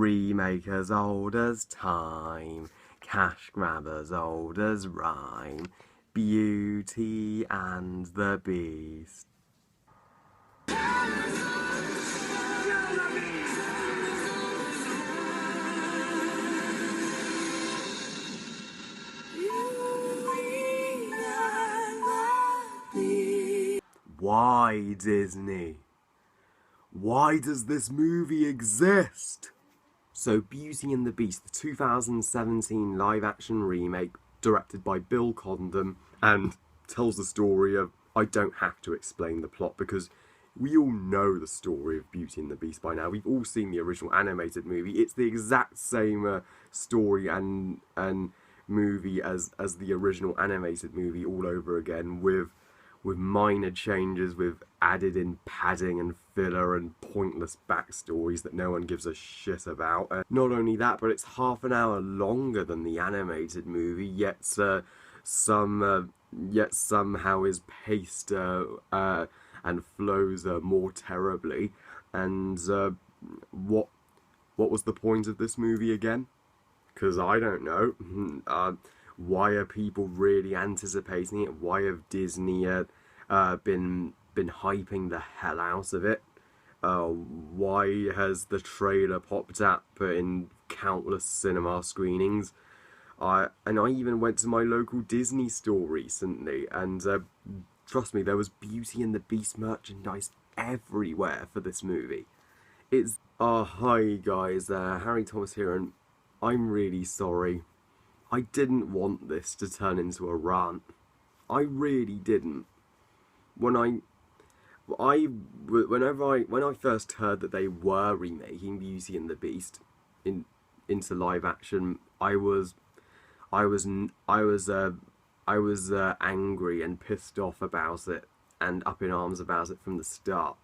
Remake as old as time, cash grab as old as rhyme, Beauty and the Beast. Why, Disney? Why does this movie exist? So, Beauty and the Beast, the 2017 live-action remake, directed by Bill Condon, and tells the story of... I don't have to explain the plot, because we all know the story of Beauty and the Beast by now. We've all seen the original animated movie. It's the exact same story and movie as the original animated movie all over again, with minor changes, with added in padding and filler and pointless backstories that no one gives a shit about. Not only that, but it's half an hour longer than the animated movie, yet somehow is paced and flows more terribly. And what was the point of this movie again? Because I don't know. Why are people really anticipating it? Why have Disney been hyping the hell out of it? Why has the trailer popped up in countless cinema screenings? And I even went to my local Disney store recently, and trust me, there was Beauty and the Beast merchandise everywhere for this movie. Hi guys, Harry Thomas here, and I'm really sorry. I didn't want this to turn into a rant. I really didn't. When I first heard that they were remaking Beauty and the Beast into live action, I was angry and pissed off about it and up in arms about it from the start.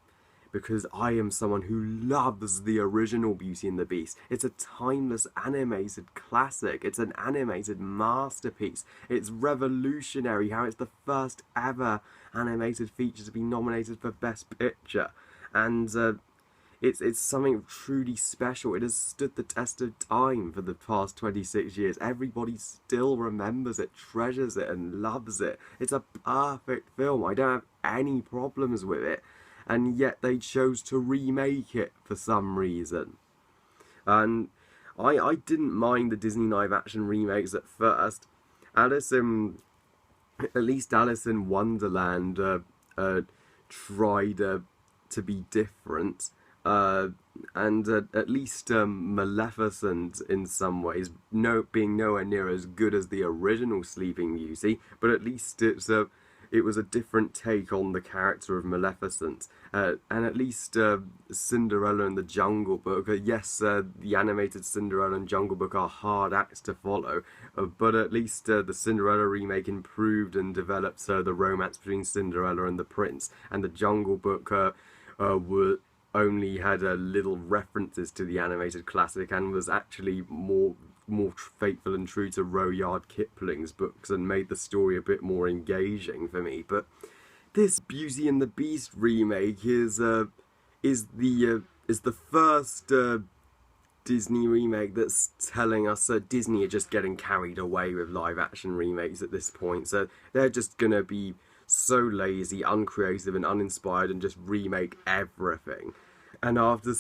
Because I am someone who loves the original Beauty and the Beast. It's a timeless animated classic. It's an animated masterpiece. It's revolutionary how it's the first ever animated feature to be nominated for Best Picture. And it's something truly special. It has stood the test of time for the past 26 years. Everybody still remembers it, treasures it, and loves it. It's a perfect film. I don't have any problems with it. And yet they chose to remake it for some reason. And I didn't mind the Disney live-action remakes at first. At least Alice in Wonderland tried to be different. And at least Maleficent, in some ways, being nowhere near as good as the original Sleeping Beauty, but at least it was a different take on the character of Maleficent. And at least Cinderella and the Jungle Book, yes, the animated Cinderella and Jungle Book are hard acts to follow, but at least the Cinderella remake improved and developed the romance between Cinderella and the prince, and the Jungle Book only had little references to the animated classic and was actually more faithful and true to Rudyard Kipling's books and made the story a bit more engaging for me. But this Beauty and the Beast remake is the first Disney remake that's telling us that Disney are just getting carried away with live action remakes at this point. So they're just gonna be so lazy, uncreative and uninspired and just remake everything. And after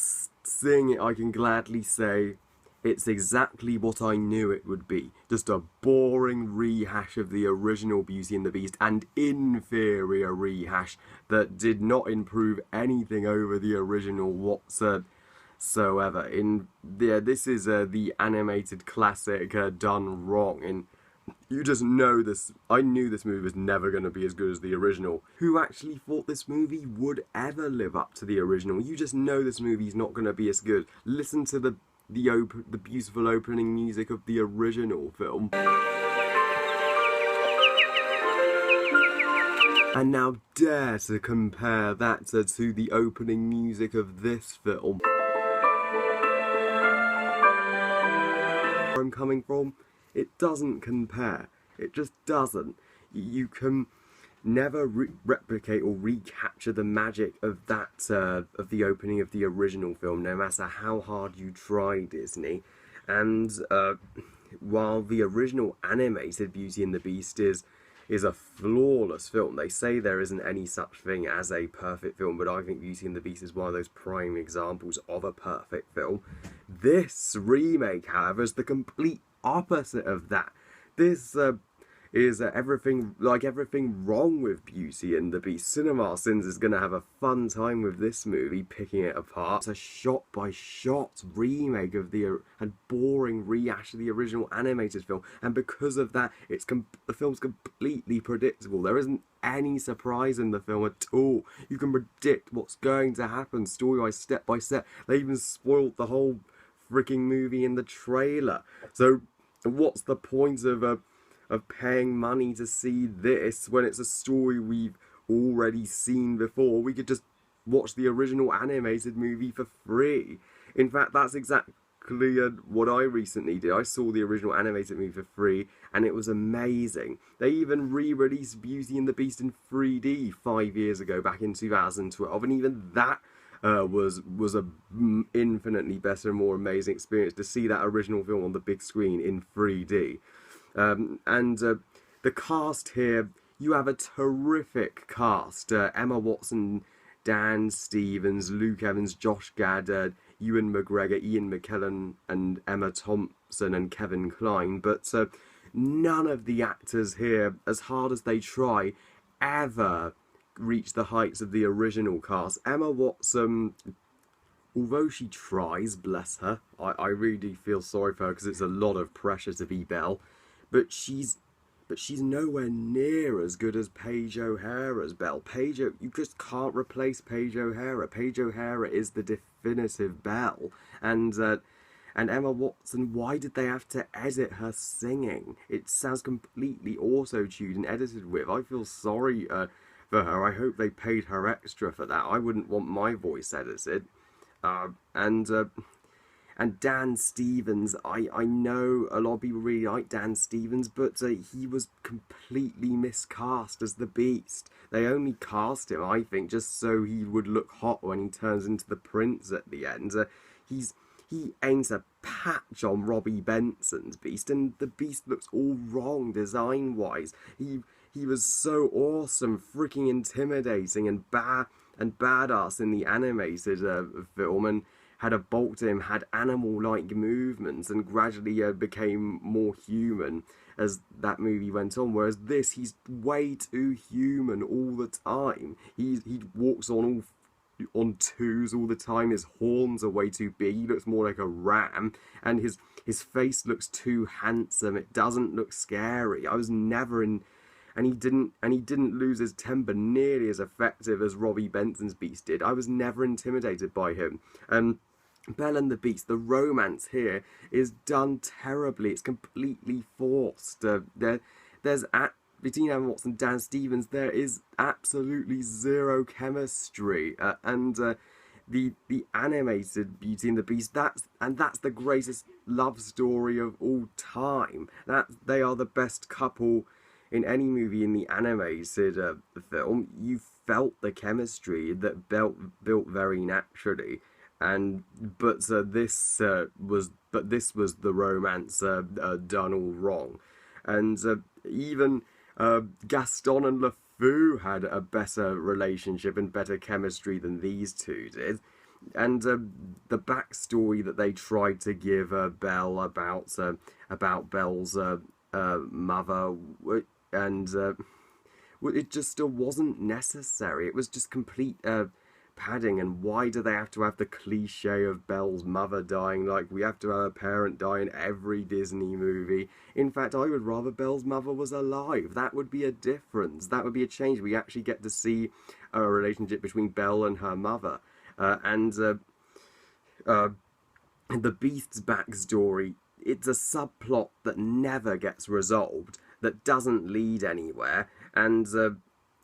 seeing it, I can gladly say it's exactly what I knew it would be. Just a boring rehash of the original Beauty and the Beast, and inferior rehash that did not improve anything over the original whatsoever. This is the animated classic done wrong, and you just know this. I knew this movie was never going to be as good as the original. Who actually thought this movie would ever live up to the original? You just know this movie's not going to be as good. Listen to the beautiful opening music of the original film. And now dare to compare that to the opening music of this film. Where I'm coming from, it doesn't compare. It just doesn't. You can never replicate or recapture the magic of that of the opening of the original film, no matter how hard you try, Disney. And while the original animated Beauty and the Beast is a flawless film, they say there isn't any such thing as a perfect film, but I think Beauty and the Beast is one of those prime examples of a perfect film. This remake, however, is the complete opposite of that. This is everything wrong with Beauty and the Beast. Cinema Sins is going to have a fun time with this movie, picking it apart. It's a shot-by-shot remake of and boring rehash of the original animated film, and because of that, the film's completely predictable. There isn't any surprise in the film at all. You can predict what's going to happen story-wise, step by step. They even spoiled the whole freaking movie in the trailer. So, what's the point of paying money to see this when it's a story we've already seen before? We could just watch the original animated movie for free. In fact, that's exactly what I recently did. I saw the original animated movie for free, and it was amazing. They even re-released Beauty and the Beast in 3D 5 years ago, back in 2012, and even that was a infinitely better and more amazing experience to see that original film on the big screen in 3D. The cast here, you have a terrific cast. Emma Watson, Dan Stevens, Luke Evans, Josh Gad, Ewan McGregor, Ian McKellen, and Emma Thompson and Kevin Kline. But none of the actors here, as hard as they try, ever reach the heights of the original cast. Emma Watson, although she tries, bless her, I really do feel sorry for her because it's a lot of pressure to be Belle. But she's nowhere near as good as Paige O'Hara's Belle. You just can't replace Paige O'Hara. Paige O'Hara is the definitive Belle. And Emma Watson, why did they have to edit her singing? It sounds completely auto-tuned and edited with. I feel sorry for her. I hope they paid her extra for that. I wouldn't want my voice edited. And Dan Stevens, I know a lot of people really like Dan Stevens, but he was completely miscast as the Beast. They only cast him, I think, just so he would look hot when he turns into the prince at the end. He aims a patch on Robbie Benson's Beast, and the Beast looks all wrong design-wise. He was so awesome, freaking intimidating, and badass in the animated film, and had a bulk to him, had animal-like movements, and gradually became more human as that movie went on. Whereas this, he's way too human all the time. He walks on twos all the time. His horns are way too big. He looks more like a ram, and his face looks too handsome. It doesn't look scary. I was never in. And he didn't lose his temper nearly as effective as Robbie Benson's Beast did. I was never intimidated by him. Belle and the Beast, the romance here is done terribly. It's completely forced. Between Emma Watson and Dan Stevens, there is absolutely zero chemistry. The animated Beauty and the Beast, that's the greatest love story of all time. They are the best couple in any movie in the animated film. You felt the chemistry that built very naturally, but this was the romance done all wrong, and even Gaston and LeFou had a better relationship and better chemistry than these two did. And the backstory that they tried to give Belle about Belle's mother, and it just still wasn't necessary. It was just complete padding. And why do they have to have the cliche of Belle's mother dying? Like, we have to have a parent die in every Disney movie. In fact, I would rather Belle's mother was alive. That would be a difference. That would be a change. We actually get to see a relationship between Belle and her mother. The Beast's backstory, it's a subplot that never gets resolved, that doesn't lead anywhere, and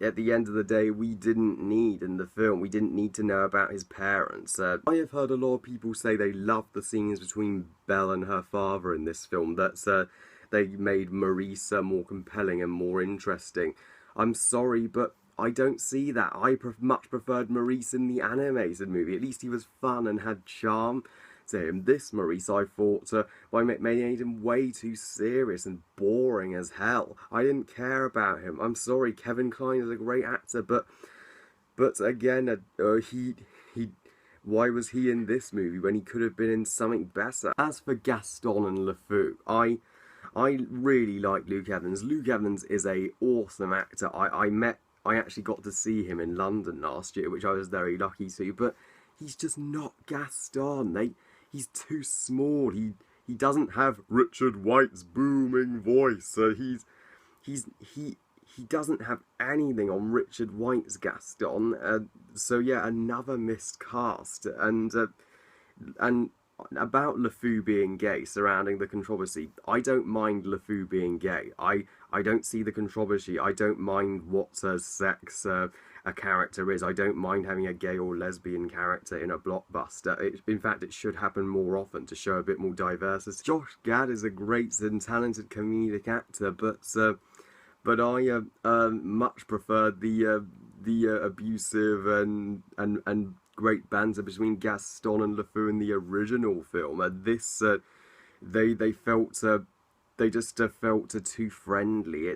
at the end of the day, we didn't need in the film. We didn't need to know about his parents. I have heard a lot of people say they loved the scenes between Belle and her father in this film, that they made Marisa more compelling and more interesting. I'm sorry, but I don't see that. I much preferred Maurice in the animated movie. At least he was fun and had charm to him. This Maurice, I thought, made him way too serious and boring as hell. I didn't care about him. I'm sorry, Kevin Kline is a great actor, but again, why was he in this movie when he could have been in something better? As for Gaston and LeFou, I really like Luke Evans. Luke Evans is a awesome actor. I actually got to see him in London last year, which I was very lucky to, but he's just not Gaston. He's too small. He doesn't have Richard White's booming voice. He doesn't have anything on Richard White's Gaston. So yeah, another miscast. And about LeFou being gay, surrounding the controversy, I don't mind LeFou being gay. I don't see the controversy. I don't mind what sex a character is. I don't mind having a gay or lesbian character in a blockbuster. In fact, it should happen more often to show a bit more diversity. Josh Gad is a great and talented comedic actor, but I much preferred the abusive and great banter between Gaston and LeFou in the original film. They just felt too friendly.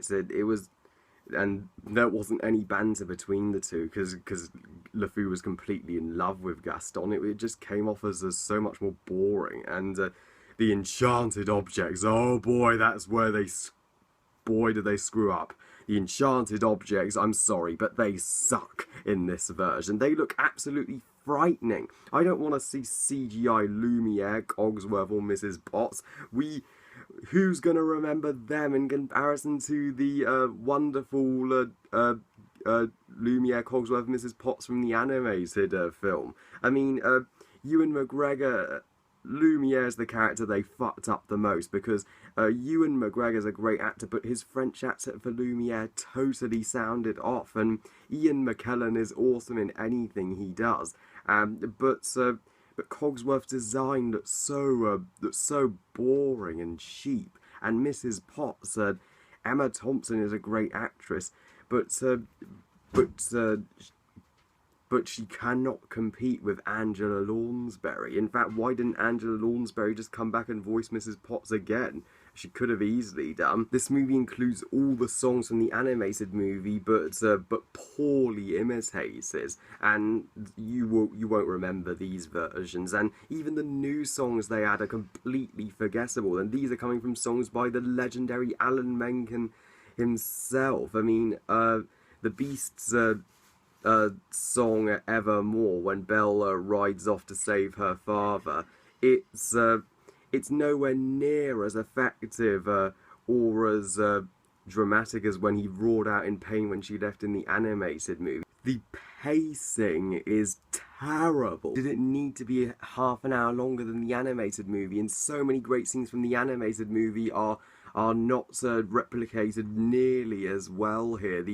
And there wasn't any banter between the two because LeFou was completely in love with Gaston. It just came off as so much more boring. And the enchanted objects, oh boy, that's where boy do they screw up. The enchanted objects, I'm sorry, but they suck in this version. They look absolutely frightening. I don't want to see CGI Lumiere, Cogsworth or Mrs. Potts. Who's gonna remember them in comparison to the wonderful Lumiere, Cogsworth, Mrs. Potts from the animated film? I mean, Ewan McGregor, Lumiere's the character they fucked up the most, because Ewan McGregor's a great actor, but his French accent for Lumiere totally sounded off, and Ian McKellen is awesome in anything he does. But Cogsworth's design looks so boring and cheap, and Mrs. Potts, Emma Thompson is a great actress, but she cannot compete with Angela Lansbury. In fact, why didn't Angela Lansbury just come back and voice Mrs. Potts again? She could have easily done. This movie includes all the songs from the animated movie, but poorly imitated, and you won't remember these versions. And even the new songs they add are completely forgettable. And these are coming from songs by the legendary Alan Menken himself. I mean, the Beast's song Evermore, when Belle rides off to save her father, it's nowhere near as effective or as dramatic as when he roared out in pain when she left in the animated movie. The pacing is terrible. Did it need to be half an hour longer than the animated movie? And so many great scenes from the animated movie are not replicated nearly as well here.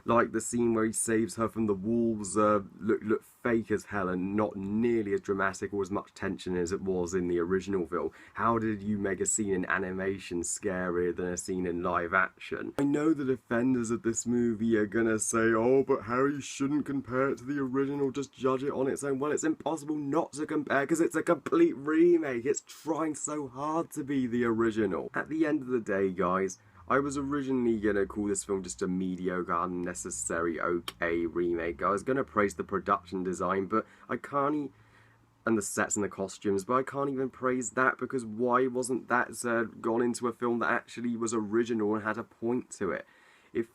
Like the scene where he saves her from the wolves look fake as hell and not nearly as dramatic or as much tension as it was in the original film. How did you make a scene in animation scarier than a scene in live action? I know the defenders of this movie are gonna say, oh, but Harry, you shouldn't compare it to the original, just judge it on its own. Well, it's impossible not to compare because it's a complete remake. It's trying so hard to be the original. At the end of the day, guys, I was originally gonna call this film just a mediocre, unnecessary, okay remake. I was gonna praise the production design, but I can't, and the sets and the costumes, but I can't even praise that, because why wasn't that gone into a film that actually was original and had a point to it? If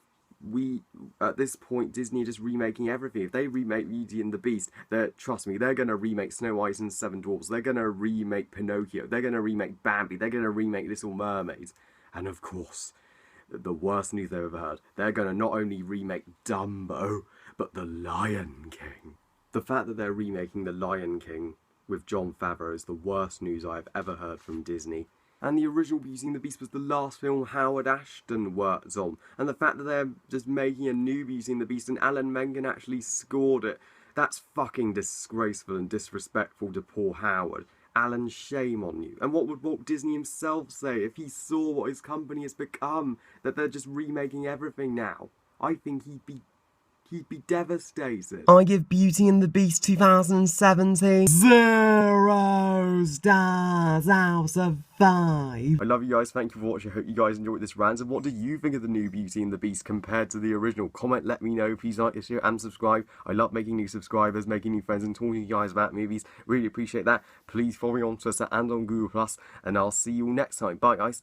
at this point, Disney are just remaking everything. If they remake Beauty and the Beast, trust me, they're gonna remake Snow White and Seven Dwarfs, they're gonna remake Pinocchio, they're gonna remake Bambi, they're gonna remake Little Mermaid, and of course, the worst news I've ever heard, they're going to not only remake Dumbo, but The Lion King. The fact that they're remaking The Lion King with Jon Favreau is the worst news I've ever heard from Disney. And the original Beauty and the Beast was the last film Howard Ashton worked on. And the fact that they're just making a new Beauty and the Beast and Alan Menken actually scored it, that's fucking disgraceful and disrespectful to poor Howard. Alan, shame on you. And what would Walt Disney himself say if he saw what his company has become, that they're just remaking everything now? I think he'd be devastated. I give Beauty and the Beast 2017 0 stars out of 5. I love you guys, thank you for watching, I hope you guys enjoyed this rant, and what do you think of the new Beauty and the Beast compared to the original? Comment, let me know, please like this video and subscribe. I love making new subscribers, making new friends and talking to you guys about movies, really appreciate that. Please follow me on Twitter and on Google+, and I'll see you all next time. Bye guys.